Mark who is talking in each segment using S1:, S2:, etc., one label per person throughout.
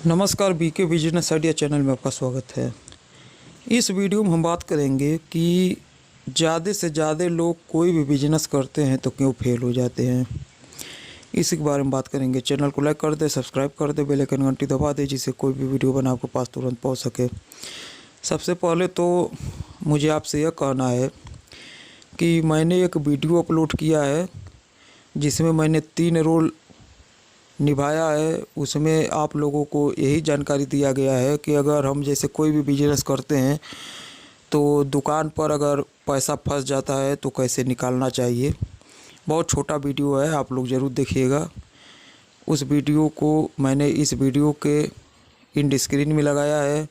S1: नमस्कार, BK business idea channel में आपका स्वागत है। इस वीडियो में हम बात करेंगे कि ज़्यादा से ज़्यादा लोग कोई भी बिजनेस करते हैं तो क्यों फेल हो जाते हैं, इसी के बारे में बात करेंगे। चैनल को लाइक कर दे, सब्सक्राइब कर दे, बेल आइकन घंटी दबा दे, जिससे कोई भी वीडियो बना आपके पास तुरंत पहुंच सके। सबसे पहले तो मुझे आपसे यह कहना है कि मैंने एक वीडियो अपलोड किया है जिसमें मैंने 3 रोल निभाया है। उसमें आप लोगों को यही जानकारी दिया गया है कि अगर हम जैसे कोई भी बिजनेस करते हैं तो दुकान पर अगर पैसा फंस जाता है तो कैसे निकालना चाहिए। बहुत छोटा वीडियो है, आप लोग ज़रूर देखिएगा। उस वीडियो को मैंने इस वीडियो के इन स्क्रीन में लगाया है।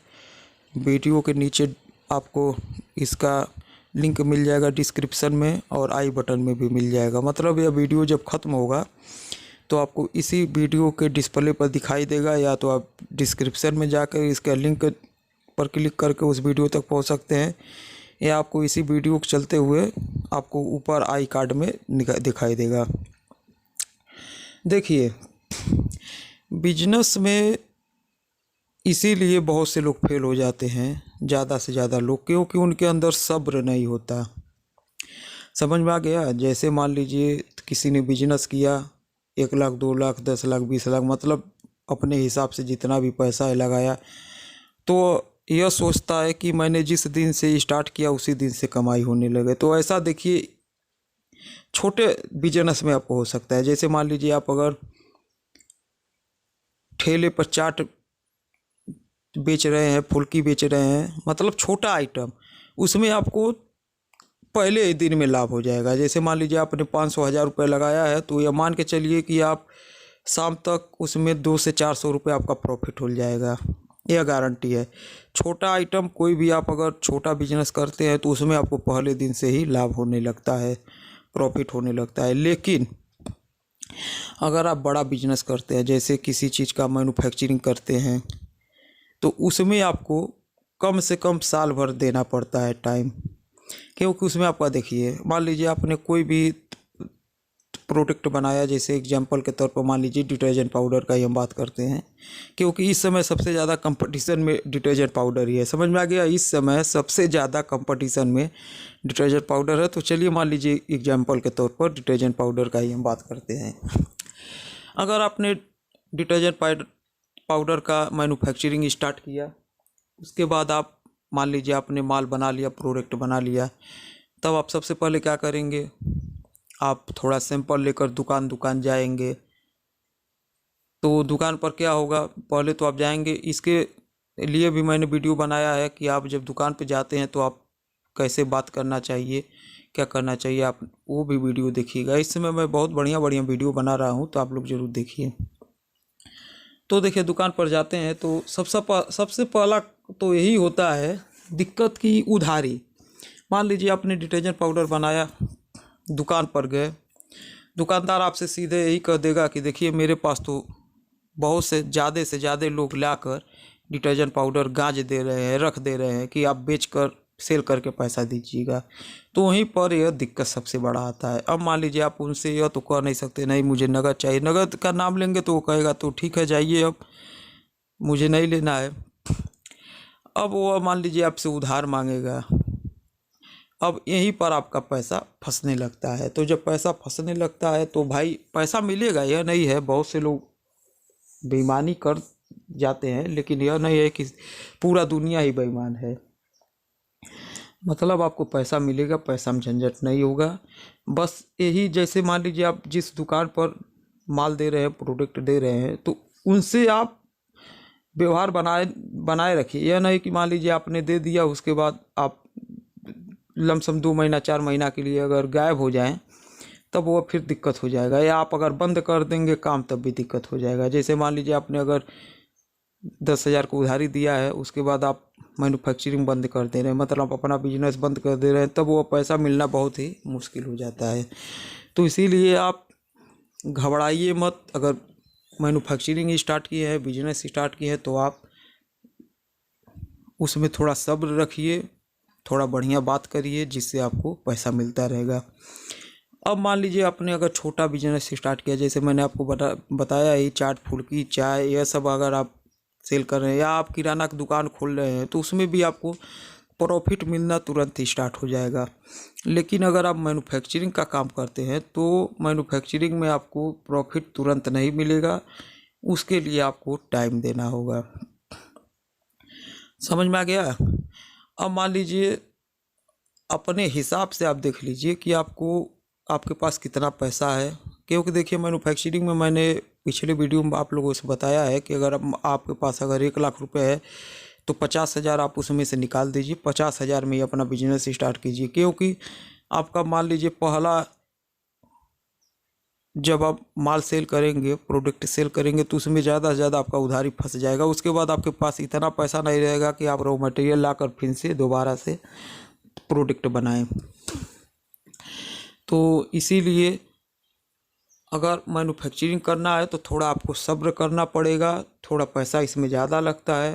S1: वीडियो के नीचे आपको इसका लिंक मिल जाएगा डिस्क्रिप्शन में, और आई बटन में भी मिल जाएगा। मतलब यह वीडियो जब ख़त्म होगा तो आपको इसी वीडियो के डिस्प्ले पर दिखाई देगा, या तो आप डिस्क्रिप्शन में जाकर इसका लिंक पर क्लिक करके उस वीडियो तक पहुंच सकते हैं, या आपको इसी वीडियो को चलते हुए आपको ऊपर आई कार्ड में दिखाई देगा। देखिए, बिजनेस में इसीलिए बहुत से लोग फेल हो जाते हैं, ज़्यादा से ज़्यादा लोग, क्योंकि उनके अंदर सब्र नहीं होता। समझ में आ गया? जैसे मान लीजिए किसी ने बिजनेस किया, 1 लाख, 2 लाख, 10 लाख, 20 लाख, मतलब अपने हिसाब से जितना भी पैसा है लगाया, तो यह सोचता है कि मैंने जिस दिन से स्टार्ट किया उसी दिन से कमाई होने लगे। तो ऐसा देखिए, छोटे बिजनेस में आपको हो सकता है। जैसे मान लीजिए आप अगर ठेले पर चाट बेच रहे हैं, फुल्की बेच रहे हैं, मतलब छोटा आइटम, उसमें आपको पहले ही दिन में लाभ हो जाएगा। जैसे मान लीजिए आपने 500-1000 रुपये लगाया है, तो यह मान के चलिए कि आप शाम तक उसमें 200 से 400 रुपये आपका प्रॉफिट हो जाएगा, यह गारंटी है। छोटा आइटम कोई भी आप अगर छोटा बिजनेस करते हैं तो उसमें आपको पहले दिन से ही लाभ होने लगता है, प्रॉफिट होने लगता है। लेकिन अगर आप बड़ा बिजनेस करते हैं, जैसे किसी चीज़ का मैन्युफैक्चरिंग करते हैं, तो उसमें आपको कम से कम साल भर देना पड़ता है टाइम। क्योंकि उसमें आपका देखिए, मान लीजिए आपने कोई भी प्रोडक्ट बनाया, जैसे एग्जांपल के तौर पर मान लीजिए डिटर्जेंट पाउडर का ही हम बात करते हैं, क्योंकि इस समय सबसे ज़्यादा कंपटीशन में डिटर्जेंट पाउडर ही है। समझ में आ गया? इस समय सबसे ज़्यादा कंपटीशन में डिटर्जेंट पाउडर है। तो चलिए मान लीजिए एग्जांपल के तौर पर डिटर्जेंट पाउडर का ही हम बात करते हैं। अगर आपने डिटर्जेंट पाउडर का मैन्युफैक्चरिंग स्टार्ट किया, उसके बाद आप मान लीजिए आपने माल बना लिया, प्रोडक्ट बना लिया, तब आप सबसे पहले क्या करेंगे, आप थोड़ा सैंपल लेकर दुकान दुकान जाएंगे। तो दुकान पर क्या होगा, पहले तो आप जाएंगे, इसके लिए भी मैंने वीडियो बनाया है कि आप जब दुकान पे जाते हैं तो आप कैसे बात करना चाहिए, क्या करना चाहिए, आप वो भी वीडियो देखिएगा। इस समय मैं बहुत बढ़िया बढ़िया वीडियो बना रहा हूँ, तो आप लोग ज़रूर देखिए। तो देखिए, दुकान पर जाते हैं तो सबसे पहला तो यही होता है दिक्कत की उधारी। मान लीजिए आपने डिटर्जेंट पाउडर बनाया, दुकान पर गए, दुकानदार आपसे सीधे यही कह देगा कि देखिए मेरे पास तो बहुत से ज़्यादा लोग लाकर डिटर्जेंट पाउडर गांज दे रहे हैं, रख दे रहे हैं कि आप बेचकर सेल करके पैसा दीजिएगा। तो वहीं पर यह दिक्कत सबसे बड़ा आता है। अब मान लीजिए आप उनसे यह तो कह नहीं सकते नहीं मुझे नगद चाहिए। नगद का नाम लेंगे तो वो कहेगा तो ठीक है जाइए, अब मुझे नहीं लेना है। अब वो मान लीजिए आपसे उधार मांगेगा। अब यहीं पर आपका पैसा फंसने लगता है। तो जब पैसा फंसने लगता है तो भाई पैसा मिलेगा, यह नहीं है, बहुत से लोग बेईमानी कर जाते हैं, लेकिन यह नहीं है कि पूरा दुनिया ही बेईमान है। मतलब आपको पैसा मिलेगा, पैसा में झंझट नहीं होगा। बस यही, जैसे मान लीजिए आप जिस दुकान पर माल दे रहे हैं, प्रोडक्ट दे रहे हैं, तो उनसे आप व्यवहार बनाए रखिए। यह नहीं कि मान लीजिए आपने दे दिया, उसके बाद आप लमसम 2 महीना 4 महीना के लिए अगर गायब हो जाएं, तब वो फिर दिक्कत हो जाएगा। या आप अगर बंद कर देंगे काम, तब भी दिक्कत हो जाएगा। जैसे मान लीजिए आपने अगर 10,000 को उधारी दिया है, उसके बाद आप मैन्युफैक्चरिंग बंद कर दे रहे हैं, मतलब अपना बिजनेस बंद कर दे रहे हैं, तब वो पैसा मिलना बहुत ही मुश्किल हो जाता है। तो इसीलिए आप घबराइए मत। अगर मैन्युफैक्चरिंग स्टार्ट किए हैं, बिजनेस स्टार्ट किए हैं, तो आप उसमें थोड़ा सब्र रखिए, थोड़ा बढ़िया बात करिए, जिससे आपको पैसा मिलता रहेगा। अब मान लीजिए आपने अगर छोटा बिजनेस स्टार्ट किया, जैसे मैंने आपको बताया ही, चाट, फुल्की, चाय, यह सब अगर आप सेल कर रहे हैं या आप किराना की दुकान खोल रहे हैं तो उसमें भी आपको प्रॉफिट मिलना तुरंत ही स्टार्ट हो जाएगा। लेकिन अगर आप मैन्युफैक्चरिंग का काम करते हैं तो मैन्युफैक्चरिंग में आपको प्रॉफिट तुरंत नहीं मिलेगा, उसके लिए आपको टाइम देना होगा। समझ में आ गया? अब मान लीजिए अपने हिसाब से आप देख लीजिए कि आपके पास कितना पैसा है, क्योंकि देखिए मैन्युफैक्चरिंग में मैंने पिछले वीडियो में आप लोगों से बताया है कि अगर आपके पास अगर 1 लाख रुपए है तो 50,000 आप उसमें से निकाल दीजिए, 50,000 में ही अपना बिजनेस स्टार्ट कीजिए। क्योंकि आपका मान लीजिए पहला जब आप माल सेल करेंगे, प्रोडक्ट सेल करेंगे तो उसमें ज़्यादा से ज़्यादा आपका उधारी फंस जाएगा। उसके बाद आपके पास इतना पैसा नहीं रहेगा कि आप रॉ मटेरियल लाकर फिर से दोबारा से प्रोडक्ट बनाएं। तो इसीलिए अगर मैन्युफैक्चरिंग करना है तो थोड़ा आपको सब्र करना पड़ेगा, थोड़ा पैसा इसमें ज़्यादा लगता है।